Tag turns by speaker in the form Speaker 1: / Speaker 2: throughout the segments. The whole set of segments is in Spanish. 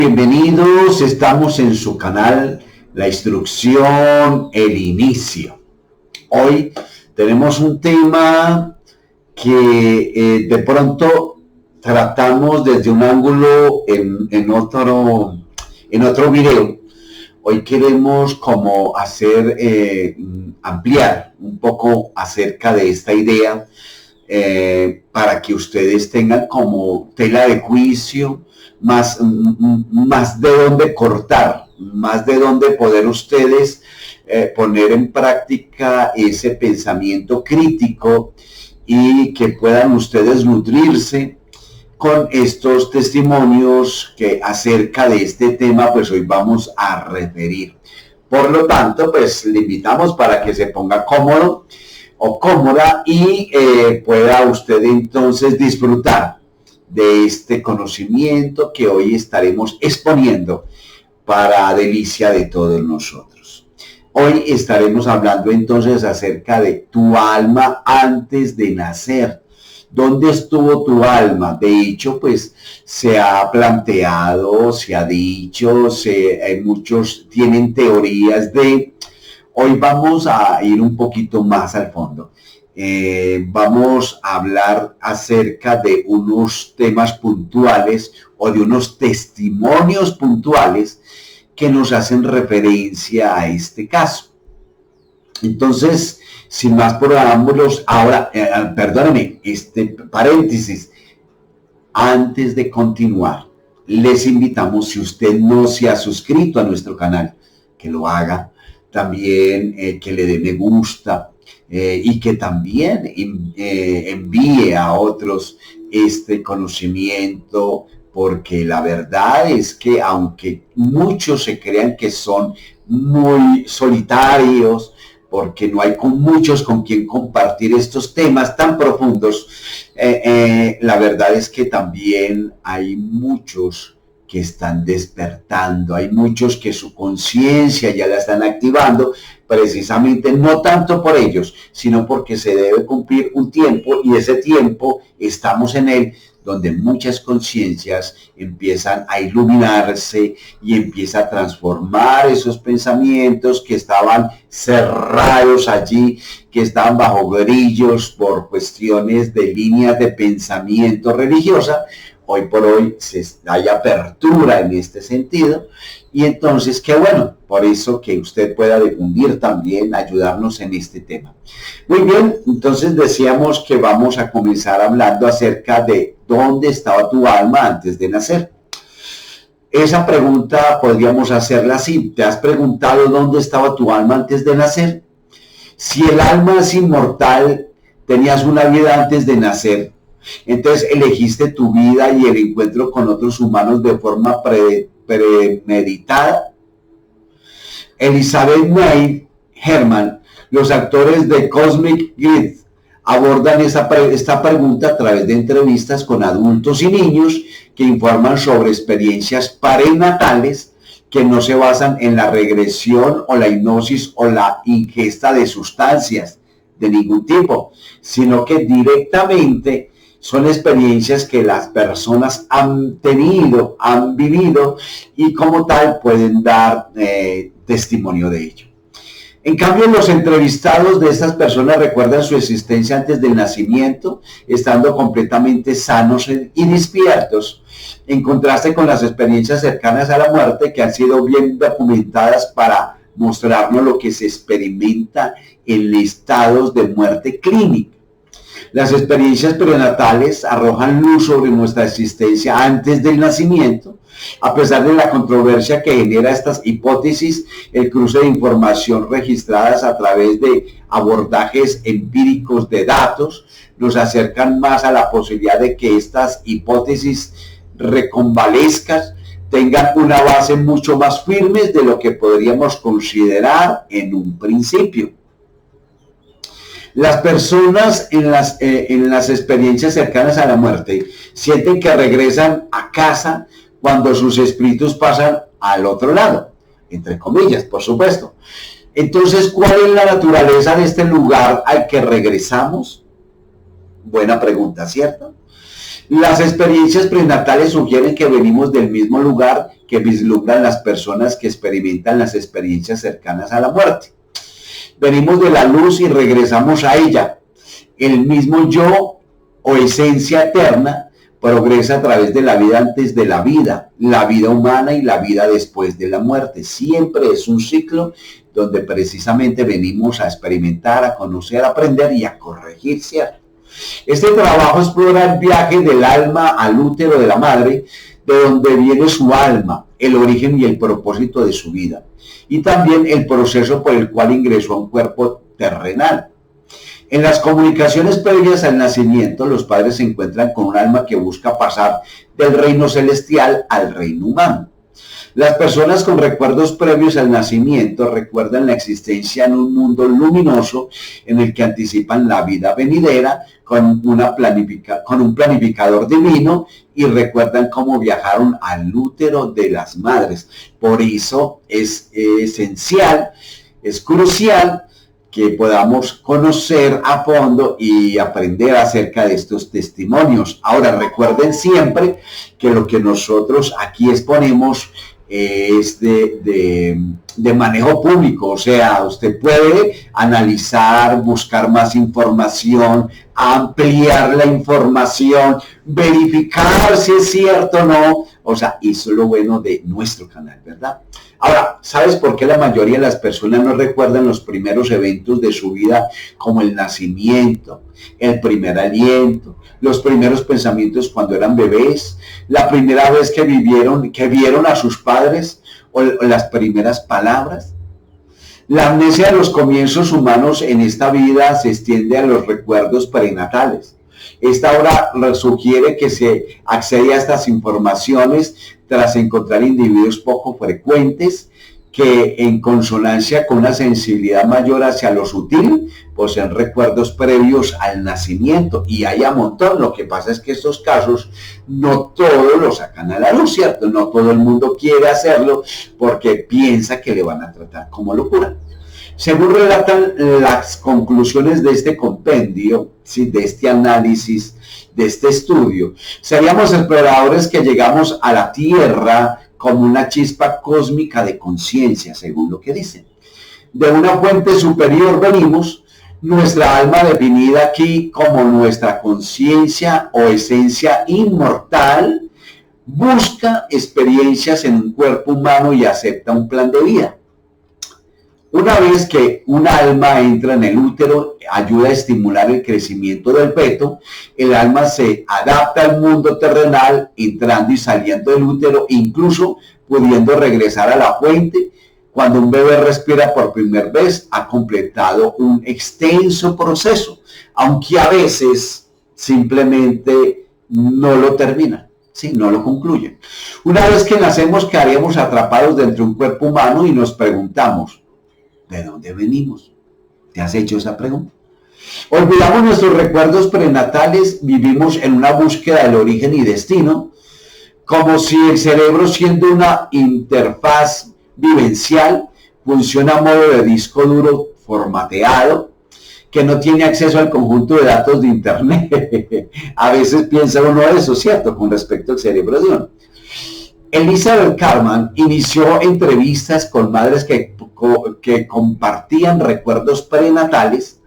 Speaker 1: Bienvenidos, estamos en su canal La Instrucción, el Inicio. Hoy tenemos un tema que de pronto tratamos desde un ángulo en otro video. Hoy queremos como ampliar un poco acerca de esta idea para que ustedes tengan como tela de juicio, más de dónde cortar, más de dónde poder ustedes poner en práctica ese pensamiento crítico y que puedan ustedes nutrirse con estos testimonios que acerca de este tema pues hoy vamos a referir. Por lo tanto, pues le invitamos para que se ponga cómodo o cómoda y pueda usted entonces disfrutar de este conocimiento que hoy estaremos exponiendo para delicia de todos nosotros. Hoy estaremos hablando entonces acerca de tu alma antes de nacer. ¿Dónde estuvo tu alma? De hecho, pues se ha planteado, se ha dicho, muchos tienen teorías de... Hoy vamos a ir un poquito más al fondo. Vamos a hablar acerca de unos temas puntuales o de unos testimonios puntuales que nos hacen referencia a este caso. Entonces, sin más preámbulos, ahora, perdónenme, paréntesis, antes de continuar, les invitamos, si usted no se ha suscrito a nuestro canal, que lo haga, también que le dé me gusta, y que también envíe a otros este conocimiento, porque la verdad es que aunque muchos se crean que son muy solitarios, porque no hay muchos con quien compartir estos temas tan profundos, la verdad es que también hay muchos que están despertando, hay muchos que su conciencia ya la están activando, precisamente no tanto por ellos, sino porque se debe cumplir un tiempo y ese tiempo estamos en él, donde muchas conciencias empiezan a iluminarse y empieza a transformar esos pensamientos que estaban cerrados allí, que estaban bajo grillos por cuestiones de líneas de pensamiento religiosa. Hoy por hoy hay apertura en este sentido y entonces qué bueno, por eso que usted pueda difundir también, ayudarnos en este tema. Muy bien, entonces decíamos que vamos a comenzar hablando acerca de dónde estaba tu alma antes de nacer. Esa pregunta podríamos hacerla así. ¿Te has preguntado dónde estaba tu alma antes de nacer? Si el alma es inmortal, tenías una vida antes de nacer. Entonces elegiste tu vida y el encuentro con otros humanos de forma premeditada. Elizabeth May Herman, los actores de Cosmic Grid, abordan esta pregunta a través de entrevistas con adultos y niños que informan sobre experiencias prenatales que no se basan en la regresión o la hipnosis o la ingesta de sustancias de ningún tipo, sino que directamente son experiencias que las personas han tenido, han vivido y como tal pueden dar testimonio de ello. En cambio, los entrevistados de estas personas recuerdan su existencia antes del nacimiento, estando completamente sanos y despiertos, en contraste con las experiencias cercanas a la muerte que han sido bien documentadas para mostrarnos lo que se experimenta en estados de muerte clínica. Las experiencias prenatales arrojan luz sobre nuestra existencia antes del nacimiento. A pesar de la controversia que genera estas hipótesis, el cruce de información registradas a través de abordajes empíricos de datos nos acercan más a la posibilidad de que estas hipótesis reconvalezcan tengan una base mucho más firme de lo que podríamos considerar en un principio. Las personas en las experiencias cercanas a la muerte sienten que regresan a casa cuando sus espíritus pasan al otro lado, entre comillas, por supuesto. Entonces, ¿cuál es la naturaleza de este lugar al que regresamos? Buena pregunta, ¿cierto? Las experiencias prenatales sugieren que venimos del mismo lugar que vislumbran las personas que experimentan las experiencias cercanas a la muerte. Venimos de la luz y regresamos a ella. El mismo yo o esencia eterna progresa a través de la vida antes de la vida humana y la vida después de la muerte. Siempre es un ciclo donde precisamente venimos a experimentar, a conocer, a aprender y a corregir, ¿cierto? Este trabajo explora el viaje del alma al útero de la madre, de donde viene su alma, el origen y el propósito de su vida, y también el proceso por el cual ingresó a un cuerpo terrenal. En las comunicaciones previas al nacimiento, los padres se encuentran con un alma que busca pasar del reino celestial al reino humano. Las personas con recuerdos previos al nacimiento recuerdan la existencia en un mundo luminoso en el que anticipan la vida venidera con un planificador divino y recuerdan cómo viajaron al útero de las madres. Por eso es esencial, es crucial que podamos conocer a fondo y aprender acerca de estos testimonios. Ahora, recuerden siempre que lo que nosotros aquí exponemos es de manejo público, o sea, usted puede analizar, buscar más información, ampliar la información, verificar si es cierto o no, o sea, eso es lo bueno de nuestro canal, ¿verdad? Ahora, ¿sabes por qué la mayoría de las personas no recuerdan los primeros eventos de su vida como el nacimiento, el primer aliento, los primeros pensamientos cuando eran bebés, la primera vez que vieron a sus padres o las primeras palabras? La amnesia de los comienzos humanos en esta vida se extiende a los recuerdos prenatales. Esta obra sugiere que se accede a estas informaciones tras encontrar individuos poco frecuentes que, en consonancia con una sensibilidad mayor hacia lo sutil, poseen recuerdos previos al nacimiento, y hay a montón. Lo que pasa es que estos casos no todos los sacan a la luz, ¿cierto? No todo el mundo quiere hacerlo porque piensa que le van a tratar como locura. Según relatan las conclusiones de este compendio, ¿sí?, de este análisis, de este estudio, seríamos exploradores que llegamos a la Tierra como una chispa cósmica de conciencia, según lo que dicen. De una fuente superior venimos, nuestra alma definida aquí como nuestra conciencia o esencia inmortal, busca experiencias en un cuerpo humano y acepta un plan de vida. Una vez que un alma entra en el útero, ayuda a estimular el crecimiento del feto, el alma se adapta al mundo terrenal, entrando y saliendo del útero, incluso pudiendo regresar a la fuente. Cuando un bebé respira por primera vez, ha completado un extenso proceso, aunque a veces simplemente no lo termina. Sí, no lo concluyen. Una vez que nacemos, quedaremos atrapados dentro de un cuerpo humano y nos preguntamos, ¿de dónde venimos? ¿Te has hecho esa pregunta? Olvidamos nuestros recuerdos prenatales, vivimos en una búsqueda del origen y destino, como si el cerebro, siendo una interfaz vivencial, funciona a modo de disco duro formateado, que no tiene acceso al conjunto de datos de Internet. A veces piensa uno eso, ¿cierto?, con respecto al cerebro de uno. Elizabeth Carman inició entrevistas con madres que compartían recuerdos prenatales.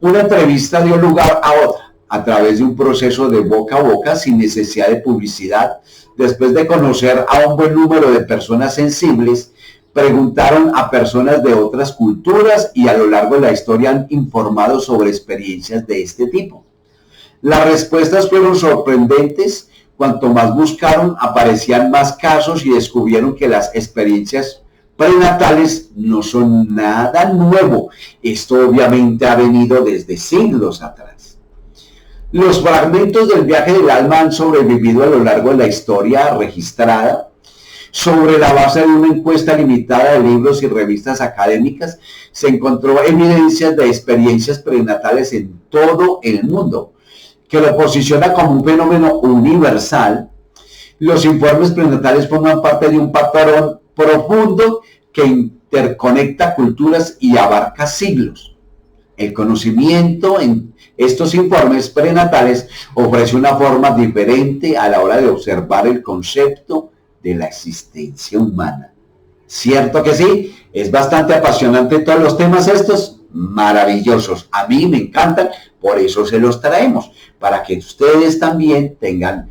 Speaker 1: Una entrevista dio lugar a otra, a través de un proceso de boca a boca, sin necesidad de publicidad. Después de conocer a un buen número de personas sensibles, preguntaron a personas de otras culturas y a lo largo de la historia han informado sobre experiencias de este tipo. Las respuestas fueron sorprendentes. Cuanto más buscaron, aparecían más casos y descubrieron que las experiencias prenatales no son nada nuevo. Esto obviamente ha venido desde siglos atrás. Los fragmentos del viaje del alma han sobrevivido a lo largo de la historia registrada. Sobre la base de una encuesta limitada de libros y revistas académicas, se encontró evidencias de experiencias prenatales en todo el mundo, que lo posiciona como un fenómeno universal. Los informes prenatales forman parte de un patrón profundo que interconecta culturas y abarca siglos. El conocimiento en estos informes prenatales ofrece una forma diferente a la hora de observar el concepto de la existencia humana. ¿Cierto que sí? Es bastante apasionante todos los temas estos, maravillosos. A mí me encantan, por eso se los traemos, para que ustedes también tengan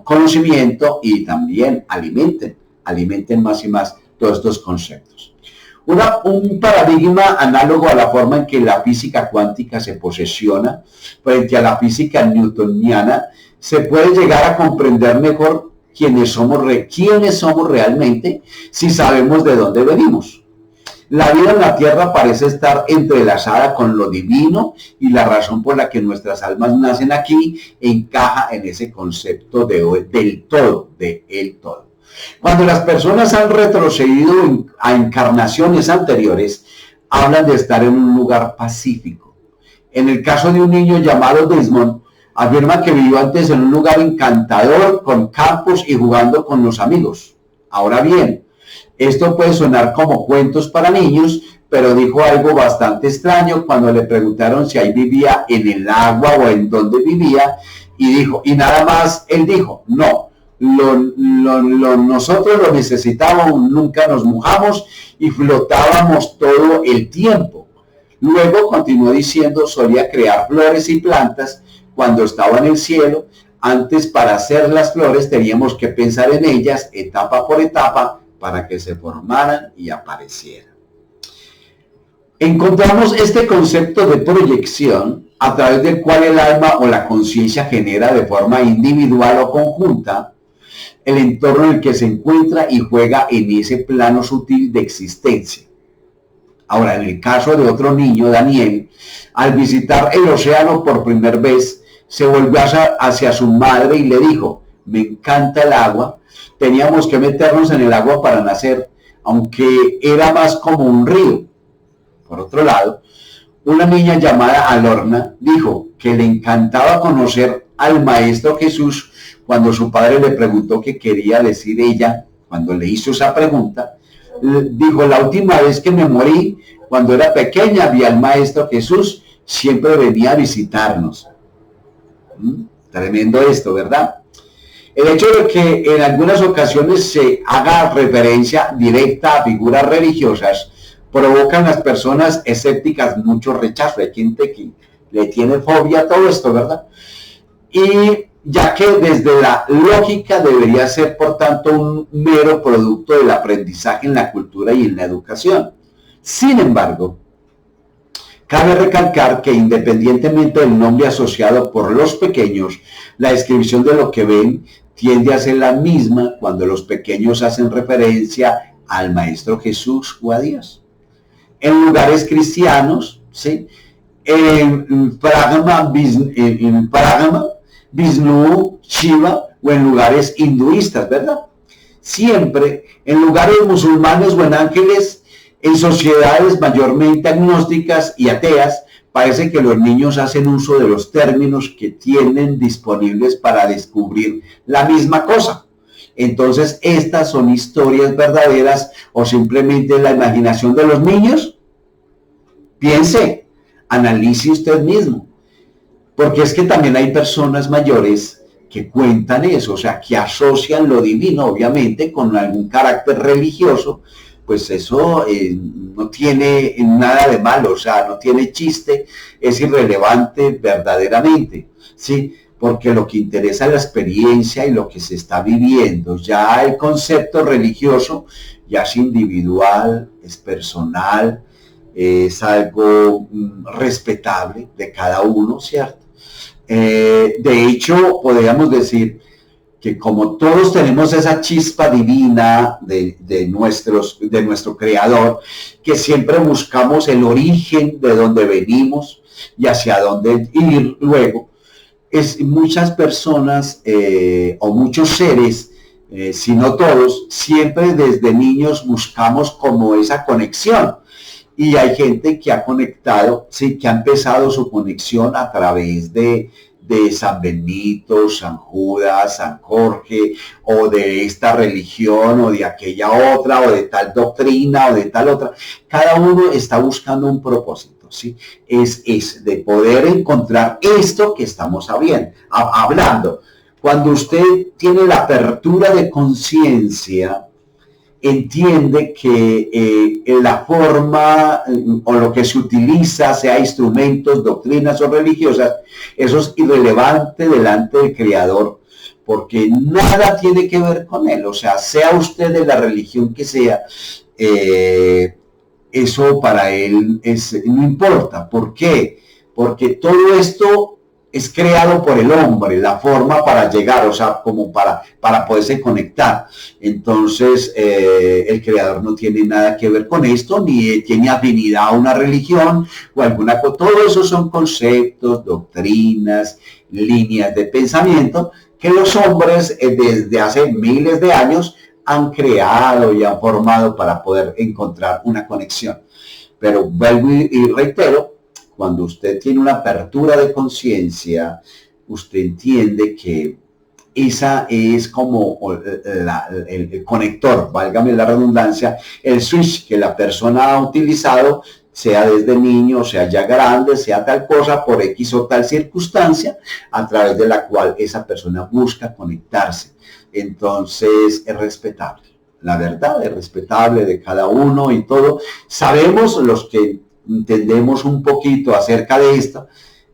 Speaker 1: conocimiento y también alimenten más y más todos estos conceptos. Un paradigma análogo a la forma en que la física cuántica se posesiona frente a la física newtoniana, se puede llegar a comprender mejor quiénes somos realmente si sabemos de dónde venimos. La vida en la Tierra parece estar entrelazada con lo divino y la razón por la que nuestras almas nacen aquí encaja en ese concepto del todo, de el todo. Cuando las personas han retrocedido a encarnaciones anteriores, hablan de estar en un lugar pacífico. En el caso de un niño llamado Desmond, afirma que vivió antes en un lugar encantador, con campos y jugando con los amigos. Ahora bien, esto puede sonar como cuentos para niños, pero dijo algo bastante extraño cuando le preguntaron si ahí vivía en el agua o en dónde vivía, y nada más él dijo, no. Nosotros lo necesitábamos, nunca nos mojamos y flotábamos todo el tiempo. Luego continuó diciendo, solía crear flores y plantas cuando estaba en el cielo. Antes, para hacer las flores teníamos que pensar en ellas etapa por etapa para que se formaran y aparecieran. Encontramos este concepto de proyección a través del cual el alma o la conciencia genera de forma individual o conjunta el entorno en el que se encuentra y juega en ese plano sutil de existencia. Ahora, en el caso de otro niño, Daniel, al visitar el océano por primera vez, se volvió hacia su madre y le dijo, me encanta el agua, teníamos que meternos en el agua para nacer, aunque era más como un río. Por otro lado, una niña llamada Alorna dijo que le encantaba conocer al Maestro Jesús. Cuando su padre le preguntó qué quería decir ella, cuando le hizo esa pregunta, dijo, la última vez que me morí, cuando era pequeña, vi al Maestro Jesús, siempre venía a visitarnos. Tremendo esto, ¿verdad? El hecho de que en algunas ocasiones se haga referencia directa a figuras religiosas provoca en las personas escépticas mucho rechazo. Hay gente que le tiene fobia a todo esto, ¿verdad? Y ya que desde la lógica debería ser, por tanto, un mero producto del aprendizaje en la cultura y en la educación. Sin embargo, cabe recalcar que independientemente del nombre asociado por los pequeños, la descripción de lo que ven tiende a ser la misma cuando los pequeños hacen referencia al Maestro Jesús o a Dios. En lugares cristianos, ¿sí? en Pragma, Vishnu, Shiva, o en lugares hinduistas, ¿verdad? Siempre en lugares musulmanes o en ángeles, en sociedades mayormente agnósticas y ateas, parece que los niños hacen uso de los términos que tienen disponibles para descubrir la misma cosa. Entonces, ¿estas son historias verdaderas o simplemente la imaginación de los niños? Piense, analice usted mismo. Porque es que también hay personas mayores que cuentan eso, o sea, que asocian lo divino, obviamente, con algún carácter religioso, pues eso no tiene nada de malo, o sea, no tiene chiste, es irrelevante verdaderamente, ¿sí? Porque lo que interesa es la experiencia y lo que se está viviendo. Ya el concepto religioso ya es individual, es personal, es algo respetable de cada uno, ¿cierto? De hecho, podríamos decir que como todos tenemos esa chispa divina de nuestro Creador, que siempre buscamos el origen de donde venimos y hacia dónde ir luego, muchas personas o muchos seres, si no todos, siempre desde niños buscamos como esa conexión. Y hay gente que ha conectado, sí, que ha empezado su conexión a través de San Benito, San Judas, San Jorge, o de esta religión, o de aquella otra, o de tal doctrina, o de tal otra. Cada uno está buscando un propósito. ¿sí? Es de poder encontrar esto que estamos hablando. Cuando usted tiene la apertura de conciencia, entiende que la forma o lo que se utiliza, sea instrumentos, doctrinas o religiosas, eso es irrelevante delante del Creador, porque nada tiene que ver con Él. O sea usted de la religión que sea, eso para Él no importa. ¿Por qué? Porque todo esto es creado por el hombre, la forma para llegar, o sea, como para poderse conectar. Entonces, el Creador no tiene nada que ver con esto, ni tiene afinidad a una religión o alguna cosa. Todo eso son conceptos, doctrinas, líneas de pensamiento que los hombres desde hace miles de años han creado y han formado para poder encontrar una conexión. Pero vuelvo y reitero, cuando usted tiene una apertura de conciencia, usted entiende que esa es como el conector, válgame la redundancia, el switch que la persona ha utilizado, sea desde niño, sea ya grande, sea tal cosa, por X o tal circunstancia, a través de la cual esa persona busca conectarse. Entonces es respetable, la verdad es respetable de cada uno y todo. Sabemos los que entendemos un poquito acerca de esto,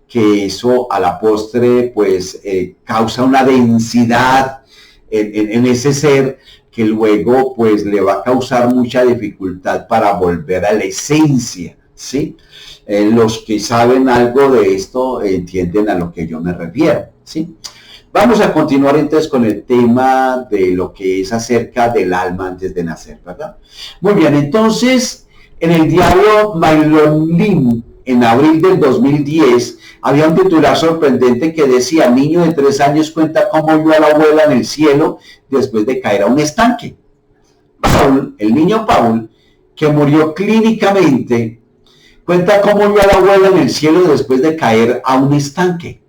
Speaker 1: que eso a la postre pues causa una densidad en ese ser que luego pues le va a causar mucha dificultad para volver a la esencia, ¿sí? Los que saben algo de esto entienden a lo que yo me refiero, ¿sí? Vamos a continuar entonces con el tema de lo que es acerca del alma antes de nacer, ¿verdad? Muy bien, entonces en el diario Mailonlim, en abril del 2010, había un titular sorprendente que decía: niño de 3 años cuenta cómo vio a la abuela en el cielo después de caer a un estanque. Paul, el niño Paul, que murió clínicamente, cuenta cómo vio a la abuela en el cielo después de caer a un estanque.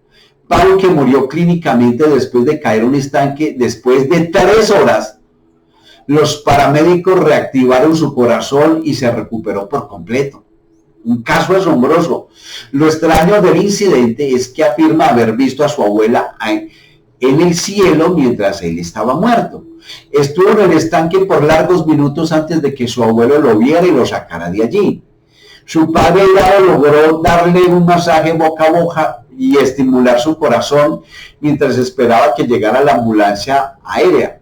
Speaker 1: Paul, que murió clínicamente después de caer a un estanque, después de 3 horas, los paramédicos reactivaron su corazón y se recuperó por completo. Un caso asombroso. Lo extraño del incidente es que afirma haber visto a su abuela en el cielo mientras él estaba muerto. Estuvo en el estanque por largos minutos antes de que su abuelo lo viera y lo sacara de allí. Su padre logró darle un masaje boca a boca y estimular su corazón mientras esperaba que llegara la ambulancia aérea.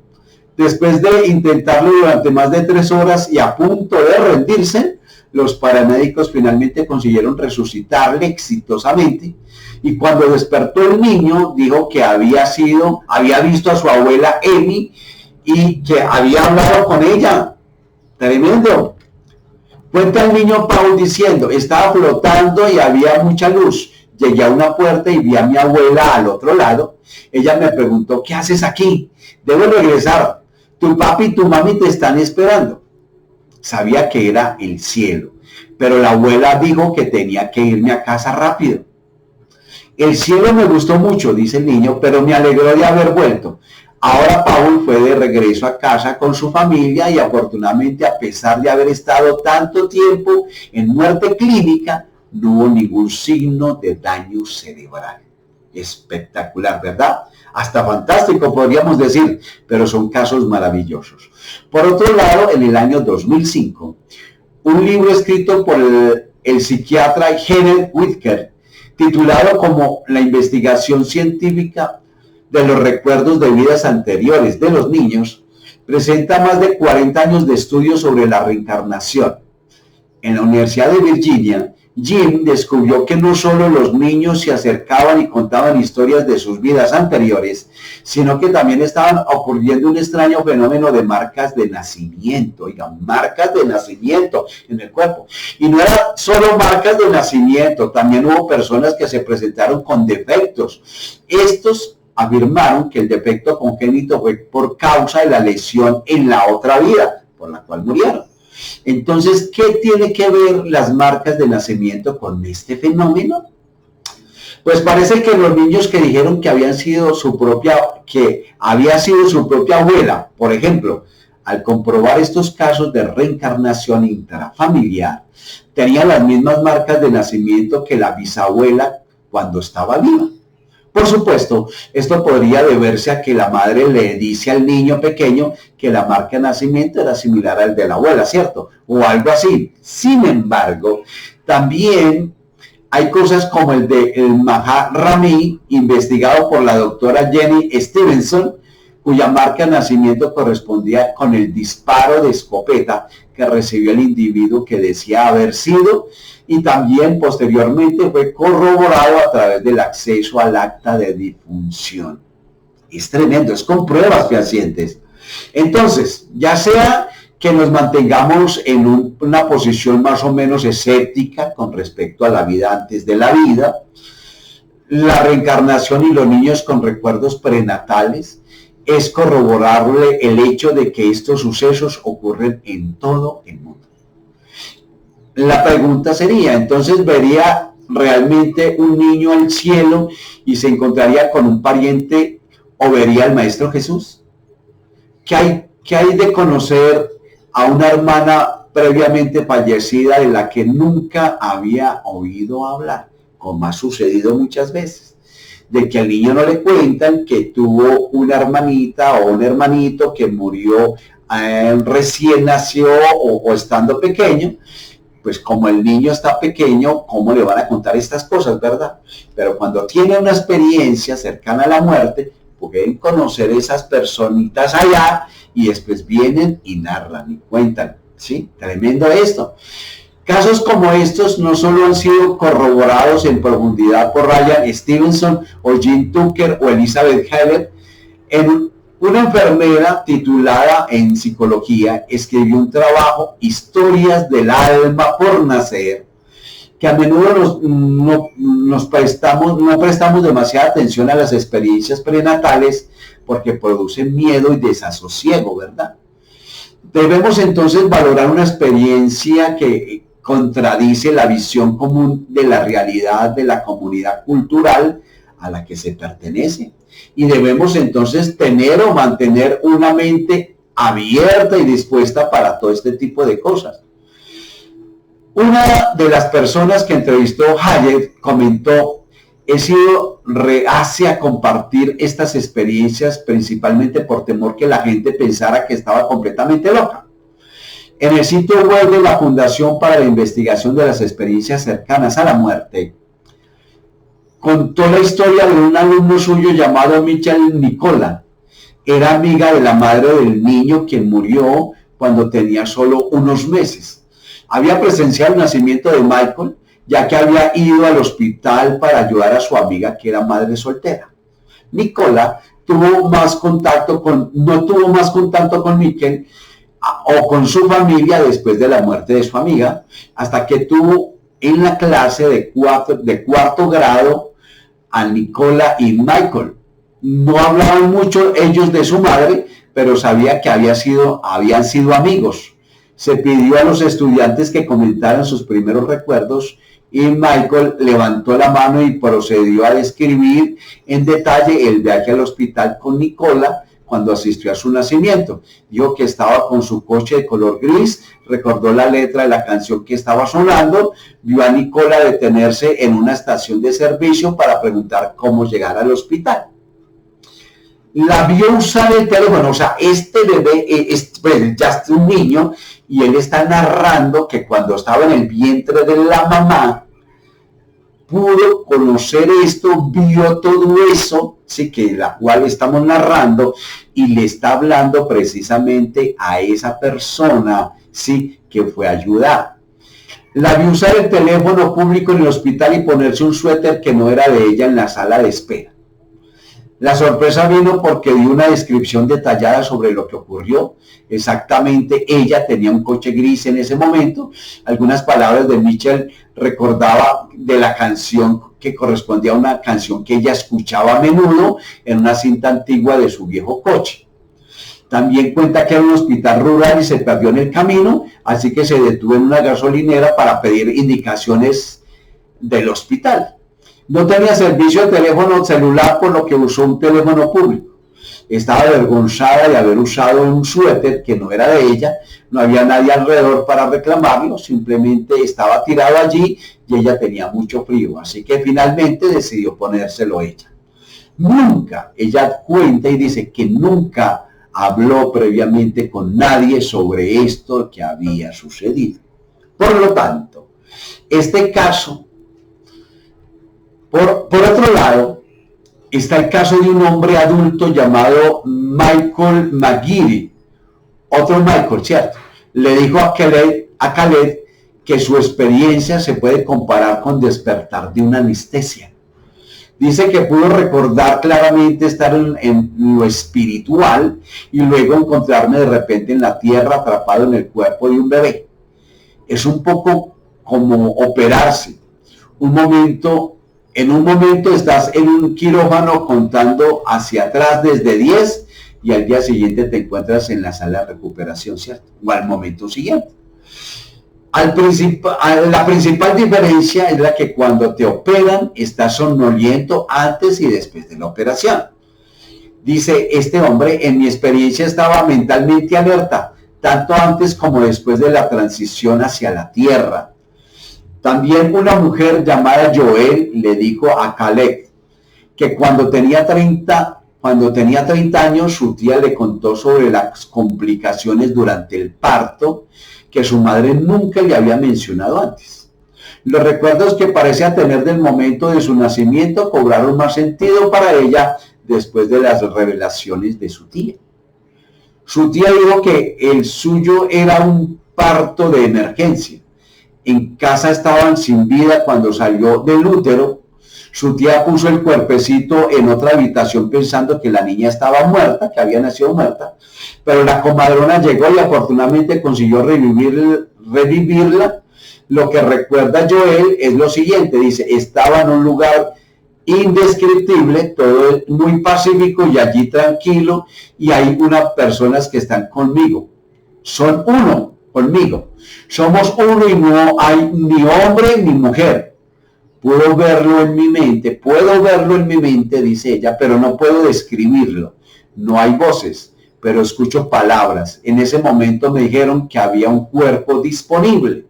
Speaker 1: Después de intentarlo durante más de 3 horas y a punto de rendirse, los paramédicos finalmente consiguieron resucitarle exitosamente, y cuando despertó el niño dijo que había visto a su abuela Amy y que había hablado con ella. Tremendo. Cuenta el niño Paul diciendo: estaba flotando y había mucha luz. Llegué a una puerta y vi a mi abuela al otro lado. Ella me preguntó: ¿qué haces aquí? Debo regresar. Tu papi y tu mami te están esperando. Sabía que era el cielo, pero la abuela dijo que tenía que irme a casa rápido. El cielo me gustó mucho, dice el niño, pero me alegró de haber vuelto. Ahora Paul fue de regreso a casa con su familia y afortunadamente, a pesar de haber estado tanto tiempo en muerte clínica, no hubo ningún signo de daño cerebral. Espectacular, ¿verdad? Hasta fantástico podríamos decir, pero son casos maravillosos. Por otro lado, en el año 2005, un libro escrito por el psiquiatra Kenneth Whitaker, titulado como La investigación científica de los recuerdos de vidas anteriores de los niños, presenta más de 40 años de estudios sobre la reencarnación. En la Universidad de Virginia, Jim descubrió que no solo los niños se acercaban y contaban historias de sus vidas anteriores, sino que también estaban ocurriendo un extraño fenómeno de marcas de nacimiento. Oigan, marcas de nacimiento en el cuerpo. Y no eran solo marcas de nacimiento, también hubo personas que se presentaron con defectos. Estos afirmaron que el defecto congénito fue por causa de la lesión en la otra vida, por la cual murieron. Entonces, ¿qué tiene que ver las marcas de nacimiento con este fenómeno? Pues parece que los niños que dijeron que había sido su propia abuela, por ejemplo, al comprobar estos casos de reencarnación intrafamiliar, tenía las mismas marcas de nacimiento que la bisabuela cuando estaba viva. Por supuesto, esto podría deberse a que la madre le dice al niño pequeño que la marca de nacimiento era similar al de la abuela, ¿cierto? O algo así. Sin embargo, también hay cosas como el de el Maharami, investigado por la doctora Jenny Stevenson, cuya marca de nacimiento correspondía con el disparo de escopeta que recibió el individuo que decía haber sido, y también posteriormente fue corroborado a través del acceso al acta de difunción. Es tremendo, es con pruebas fehacientes. Entonces, ya sea que nos mantengamos en una posición más o menos escéptica con respecto a la vida antes de la vida, la reencarnación y los niños con recuerdos prenatales, es corroborable el hecho de que estos sucesos ocurren en todo el mundo. La pregunta sería, entonces, ¿vería realmente un niño al cielo y se encontraría con un pariente o vería al Maestro Jesús? ¿Qué hay de conocer a una hermana previamente fallecida de la que nunca había oído hablar, como ha sucedido muchas veces? De que al niño no le cuentan que tuvo una hermanita o un hermanito que murió recién nació o estando pequeño. Pues como el niño está pequeño, ¿cómo le van a contar estas cosas, verdad? Pero cuando tiene una experiencia cercana a la muerte, pueden conocer esas personitas allá y después vienen y narran y cuentan. ¿Sí? Tremendo esto. Casos como estos no solo han sido corroborados en profundidad por Ryan Stevenson o Jim Tucker o Elizabeth Heller. Una enfermera titulada en psicología escribió un trabajo, Historias del alma por nacer, que a menudo no prestamos demasiada atención a las experiencias prenatales porque producen miedo y desasosiego, ¿verdad? Debemos entonces valorar una experiencia que contradice la visión común de la realidad de la comunidad cultural a la que se pertenece. Y debemos entonces tener o mantener una mente abierta y dispuesta para todo este tipo de cosas. Una de las personas que entrevistó Hayek comentó: he sido reacia a compartir estas experiencias principalmente por temor que la gente pensara que estaba completamente loca. En el sitio web de la Fundación para la Investigación de las Experiencias Cercanas a la Muerte, contó la historia de un alumno suyo llamado Michel Nicola. Era amiga de la madre del niño quien murió cuando tenía solo unos meses. Había presenciado el nacimiento de Michael, ya que había ido al hospital para ayudar a su amiga que era madre soltera. Nicola no tuvo más contacto con Michael o con su familia después de la muerte de su amiga, hasta que tuvo en la clase de cuarto grado a Nicola y Michael. No hablaban mucho ellos de su madre, pero sabía que habían sido amigos. Se pidió a los estudiantes que comentaran sus primeros recuerdos y Michael levantó la mano y procedió a describir en detalle el viaje al hospital con Nicola cuando asistió a su nacimiento. Dijo que estaba con su coche de color gris, recordó la letra de la canción que estaba sonando, vio a Nicola detenerse en una estación de servicio para preguntar cómo llegar al hospital. La vio usar el teléfono, o sea, este bebé ya es un niño y él está narrando que cuando estaba en el vientre de la mamá, pudo conocer esto, vio todo eso, sí, que la cual estamos narrando, y le está hablando precisamente a esa persona, sí, que fue a ayudar. La vio usar el teléfono público en el hospital y ponerse un suéter que no era de ella en la sala de espera. La sorpresa vino porque dio una descripción detallada sobre lo que ocurrió. Exactamente, ella tenía un coche gris en ese momento. Algunas palabras de Michel recordaba de la canción que correspondía a una canción que ella escuchaba a menudo en una cinta antigua de su viejo coche. También cuenta que era un hospital rural y se perdió en el camino, así que se detuvo en una gasolinera para pedir indicaciones del hospital. No tenía servicio de teléfono celular, por lo que usó un teléfono público. Estaba avergonzada de haber usado un suéter que no era de ella, no había nadie alrededor para reclamarlo, simplemente estaba tirado allí y ella tenía mucho frío, así que finalmente decidió ponérselo ella. Nunca, ella cuenta y dice que nunca habló previamente con nadie sobre esto que había sucedido. Por lo tanto, este caso, por otro lado, está el caso de un hombre adulto llamado Michael McGeary, otro Michael, ¿cierto? Le dijo a Caleb que su experiencia se puede comparar con despertar de una anestesia. Dice que pudo recordar claramente estar en lo espiritual y luego encontrarme de repente en la tierra atrapado en el cuerpo de un bebé. Es un poco como operarse. En un momento estás en un quirófano contando hacia atrás desde 10 y al día siguiente te encuentras en la sala de recuperación, ¿cierto? O al momento siguiente. La principal diferencia es la que cuando te operan estás somnoliento antes y después de la operación. Dice este hombre, en mi experiencia estaba mentalmente alerta, tanto antes como después de la transición hacia la tierra. También una mujer llamada Joel le dijo a Caleb que cuando tenía 30 años su tía le contó sobre las complicaciones durante el parto que su madre nunca le había mencionado antes. Los recuerdos que parecía tener del momento de su nacimiento cobraron más sentido para ella después de las revelaciones de su tía. Su tía dijo que el suyo era un parto de emergencia. En casa estaban sin vida cuando salió del útero. Su tía puso el cuerpecito en otra habitación pensando que la niña estaba muerta, que había nacido muerta, pero la comadrona llegó y afortunadamente consiguió revivirla. Lo que recuerda Joel es lo siguiente, dice, estaba en un lugar indescriptible, todo muy pacífico y allí tranquilo, y hay unas personas que están conmigo, son uno conmigo, somos uno y no hay ni hombre ni mujer. Puedo verlo en mi mente, dice ella, pero no puedo describirlo. No hay voces, pero escucho palabras. En ese momento me dijeron que había un cuerpo disponible.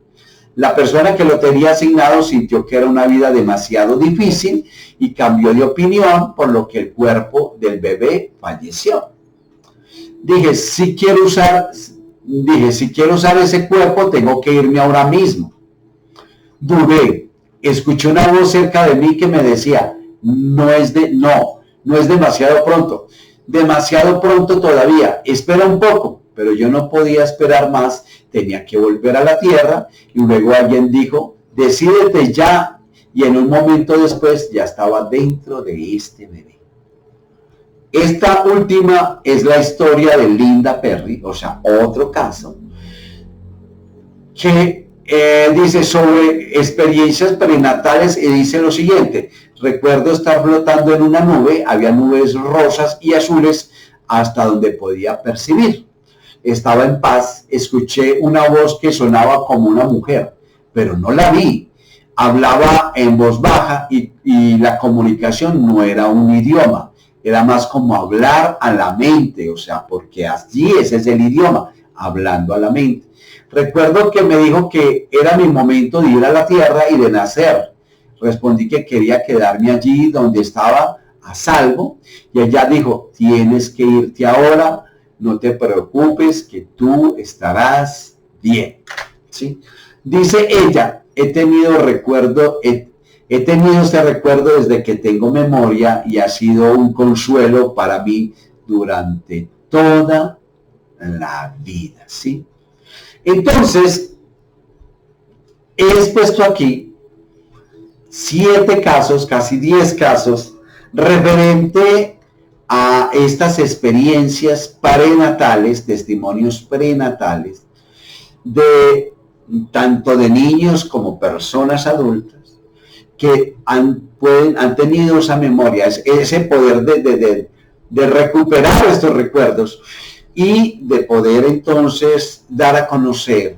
Speaker 1: La persona que lo tenía asignado sintió que era una vida demasiado difícil y cambió de opinión, por lo que el cuerpo del bebé falleció. Dije, si quiero usar ese cuerpo, tengo que irme ahora mismo. Dudé. Escuché una voz cerca de mí que me decía, no es demasiado pronto todavía, espera un poco, pero yo no podía esperar más, tenía que volver a la tierra, y luego alguien dijo, decídete ya, y en un momento después ya estaba dentro de este bebé. Esta última es la historia de Linda Perry, o sea, otro caso, que dice sobre experiencias prenatales y dice lo siguiente, recuerdo estar flotando en una nube, había nubes rosas y azules hasta donde podía percibir. Estaba en paz, escuché una voz que sonaba como una mujer, pero no la vi. Hablaba en voz baja y la comunicación no era un idioma, era más como hablar a la mente, o sea, porque allí ese es el idioma, hablando a la mente. Recuerdo que me dijo que era mi momento de ir a la tierra y de nacer. Respondí que quería quedarme allí donde estaba a salvo y ella dijo, tienes que irte ahora, no te preocupes que tú estarás bien. ¿Sí? Dice ella, he tenido este recuerdo desde que tengo memoria y ha sido un consuelo para mí durante toda la vida. ¿Sí? Entonces, he expuesto aquí 7 casos, casi 10 casos, referente a estas experiencias prenatales, testimonios prenatales, de tanto de niños como personas adultas, que han tenido esa memoria, ese poder de recuperar estos recuerdos, y de poder entonces dar a conocer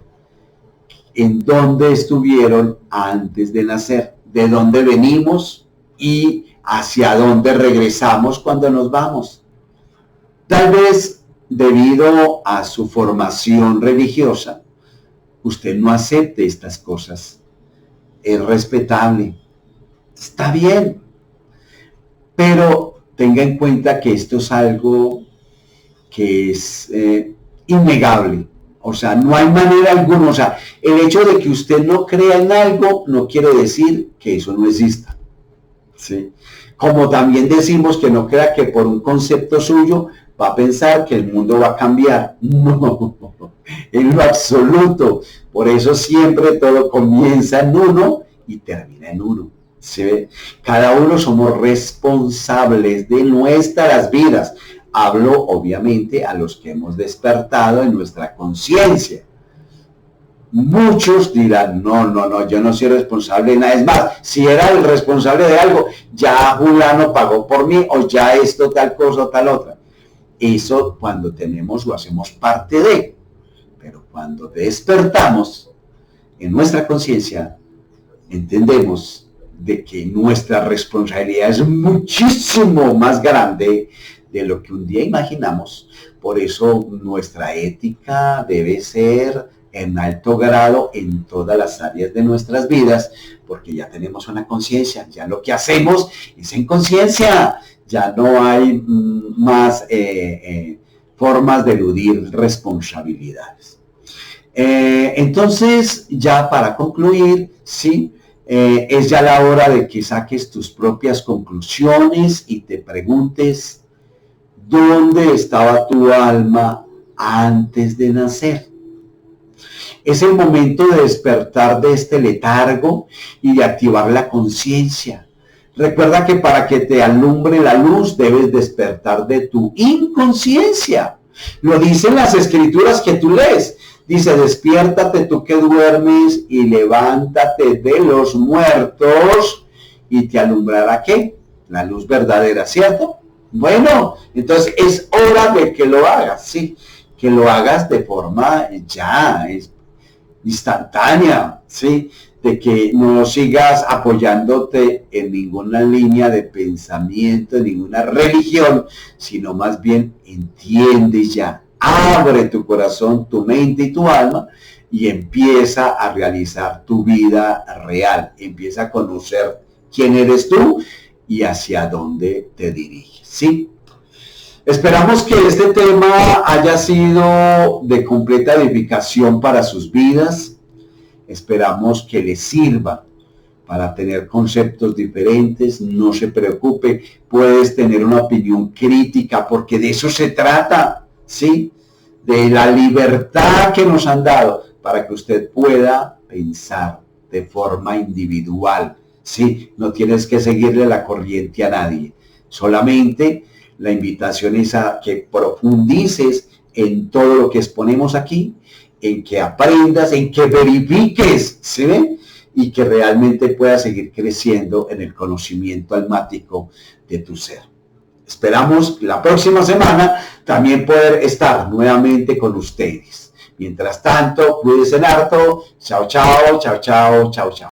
Speaker 1: en dónde estuvieron antes de nacer, de dónde venimos y hacia dónde regresamos cuando nos vamos. Tal vez debido a su formación religiosa, usted no acepte estas cosas. Es respetable, está bien, pero tenga en cuenta que esto es algo que es innegable. O sea, no hay manera alguna. O sea, el hecho de que usted no crea en algo no quiere decir que eso no exista. ¿Sí? Como también decimos que no crea que por un concepto suyo va a pensar que el mundo va a cambiar. No, en lo absoluto. Por eso siempre todo comienza en uno y termina en uno. ¿Sí? Cada uno somos responsables de nuestras vidas. Hablo obviamente a los que hemos despertado en nuestra conciencia. Muchos dirán, no, yo no soy responsable de nada. Es más, si era el responsable de algo, ya Julano pagó por mí, o ya esto, tal cosa, o tal otra. Eso cuando tenemos o hacemos parte de. Pero cuando despertamos en nuestra conciencia, entendemos de que nuestra responsabilidad es muchísimo más grande de lo que un día imaginamos. Por eso nuestra ética debe ser en alto grado en todas las áreas de nuestras vidas, porque ya tenemos una conciencia, ya lo que hacemos es en conciencia, ya no hay más formas de eludir responsabilidades. Entonces, ya para concluir, sí, es ya la hora de que saques tus propias conclusiones y te preguntes, ¿dónde estaba tu alma antes de nacer? Es el momento de despertar de este letargo y de activar la conciencia. Recuerda que para que te alumbre la luz debes despertar de tu inconsciencia. Lo dicen las escrituras que tú lees. Dice, despiértate tú que duermes y levántate de los muertos y te alumbrará ¿qué? La luz verdadera, ¿cierto? Bueno, entonces es hora de que lo hagas, ¿sí? Que lo hagas de forma ya instantánea, ¿sí? De que no sigas apoyándote en ninguna línea de pensamiento, en ninguna religión, sino más bien entiendes ya, abre tu corazón, tu mente y tu alma y empieza a realizar tu vida real, empieza a conocer quién eres tú y hacia dónde te diriges, ¿sí? Esperamos que este tema haya sido de completa edificación para sus vidas. Esperamos que les sirva para tener conceptos diferentes. No se preocupe, puedes tener una opinión crítica porque de eso se trata, ¿sí? De la libertad que nos han dado para que usted pueda pensar de forma individual, ¿sí? No tienes que seguirle la corriente a nadie. Solamente la invitación es a que profundices en todo lo que exponemos aquí, en que aprendas, en que verifiques, ¿sí ve? Y que realmente puedas seguir creciendo en el conocimiento almático de tu ser. Esperamos la próxima semana también poder estar nuevamente con ustedes. Mientras tanto, cuídense harto. Chao, chao, chao, chao, chao, chao.